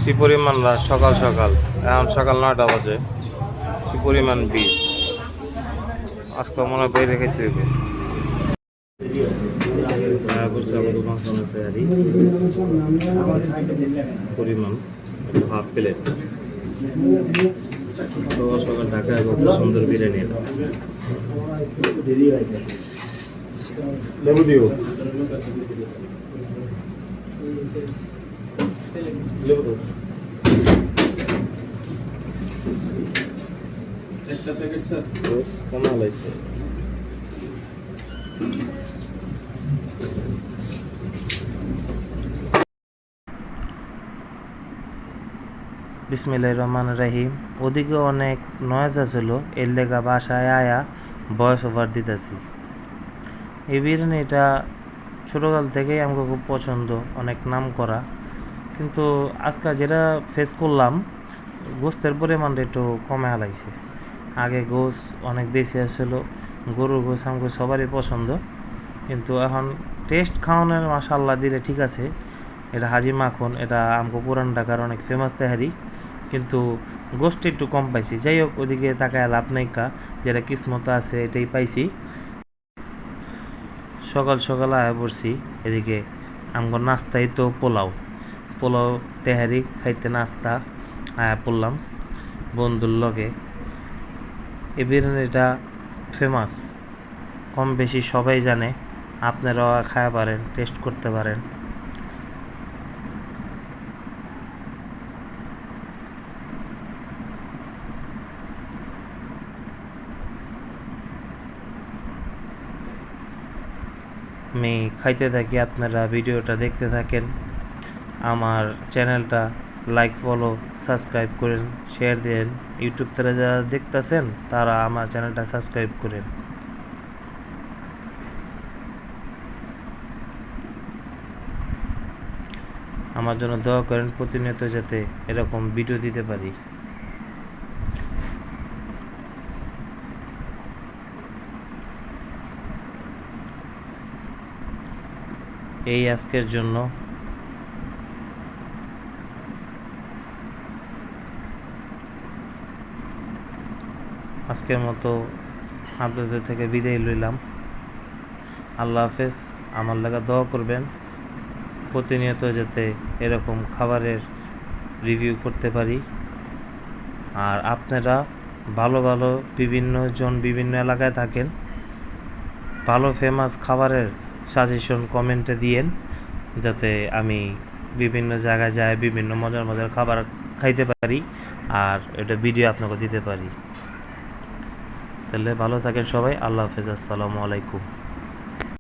কি পরিমাণ রাত, সকাল সকাল, এখন সকাল 9টা বাজে। কি পরিমাণ বীজ আজকে মনে হয় বাইরে খেতে হইব। পরিমাণ হাফ প্লেট সকাল ঢাকায় কত সুন্দর বিরিয়ানি। লেবু দিও, লেবু দাও। একটা প্যাকেট স্যার কেমন লাগছে? বিসমিল্লাহির রহমানির রহিম। ওদিকে অনেক নয়েজ আছিল, এর লেগা বাসায় আয়া ভয়েস ওভার দিতেছি। এই বিরিয়ানিটা ছোটোকাল থেকেই আমাকে খুব পছন্দ, অনেক নাম করা। কিন্তু আজকে যেটা ফেস করলাম, গোস্তের পরিমাণটা একটু কমে হালাইছে। আগে গোস অনেক বেশি আসছিল, গরুর গোস আমাকে সবারই পছন্দ। কিন্তু এখন টেস্ট খাওয়ানোর মাশাআল্লাহ দিলে ঠিক আছে। এটা হাজি মাখন, এটা আমাকে পুরান ঢাকার অনেক ফেমাস তেহারি, কিন্তু গোস্ত একটু কম পাইছি। যাই হোক, ওদিকে তাকায় লাভ নাই কা, যেটা কিসমত আছে এটাই পাইছি। সকাল সকাল আয়া পড়ছি এদিকে। আমার নাস্তাই তো পোলাও তেহারি খাইতে নাস্তা আয়া পড়লাম বন্ধুর লগে। এই বিরিয়ানিটা ফেমাস, কম বেশি সবাই জানে। আপনারাও খাওয়া পারেন, টেস্ট করতে পারেন। আমি খাইতে থাকি, আপনারা ভিডিওটা দেখতে থাকেন। আমার চ্যানেলটা লাইক, ফলো, সাবস্ক্রাইব করেন, শেয়ার দেন। ইউটিউব থেকে যারা দেখতেছেন তারা আমার চ্যানেলটা সাবস্ক্রাইব করেন। আমার জন্য দোয়া করেন প্রতিনিয়ত যাতে এরকম ভিডিও দিতে পারি। এই আজকের জন্য আজকের মতো আপনাদের থেকে বিদায় লইলাম। আল্লাহ হাফেজ। আমার লাগা দোয়া করবেন প্রতিনিয়ত যাতে এরকম খাবারের রিভিউ করতে পারি। আর আপনারা ভালো ভালো বিভিন্ন এলাকায় থাকেন, ভালো ফেমাস খাবারের সাজেশন কমেন্টে দিয়েন, যাতে আমি বিভিন্ন জায়গায় যায় বিভিন্ন মজার মজার খাবার খাইতে পারি আর এটা ভিডিও আপনাকে দিতে পারি। তাহলে ভালো থাকেন সবাই। আল্লাহ হাফেজ। আসসালামু আলাইকুম।